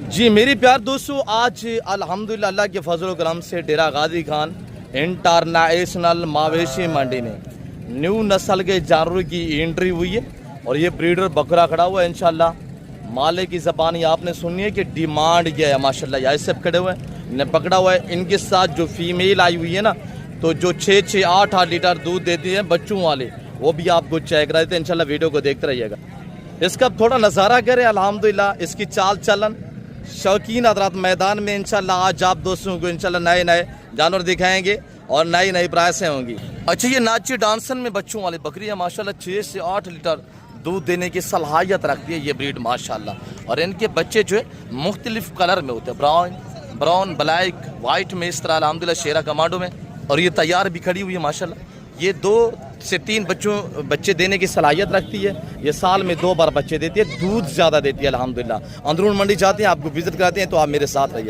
जी मेरी प्यार दोस्तों, आज अल्हम्दुलिल्लाह अल्लाह के फजल करम से डेरा गाजी खान इंटरनेशनल मवेशी मंडी में न्यू नस्ल के जानवरों की एंट्री हुई है और ये ब्रीडर बकरा खड़ा हुआ है। इंशाल्लाह माले की ज़बानी आपने सुनी है कि डिमांड ये है। माशाल्लाह यहाँ सब खड़े हुए हैं, इन्हें पकड़ा हुआ है। इनके साथ जो फीमेल आई हुई है ना, तो जो 6-6, 8-8 लीटर दूध देती है बच्चों वाले, वो भी आपको चेक रहे थे। इंशाल्लाह वीडियो को देखते रहिएगा। इसका थोड़ा नज़ारा करें। अल्हम्दुलिल्लाह इसकी चाल चलन शौकीन हज़रात मैदान में इंशाल्लाह आज आप दोस्तों को इंशाल्लाह नए नए जानवर दिखाएंगे और नई नई प्राइसें होंगी। अच्छा, ये नाची डांसन में बच्चों वाली बकरी है। माशाल्लाह 6 से 8 लीटर दूध देने की सलाहियत रखती है ये ब्रीड माशाल्लाह। और इनके बच्चे जो है मुख्तलिफ कलर में होते हैं, ब्राउन, ब्लैक, वाइट में, इस तरह अल्हम्दुलिल्लाह शेरा कमांडो में। और ये तैयार भी खड़ी हुई है माशाल्लाह। ये 2 से 3 बच्चे देने की सलाहियत रखती है। ये साल में 2 बार बच्चे देती है, दूध ज़्यादा देती है अल्हम्दुलिल्लाह। अंदरून मंडी जाते हैं, आपको विजिट कराते हैं, तो आप मेरे साथ रहिए।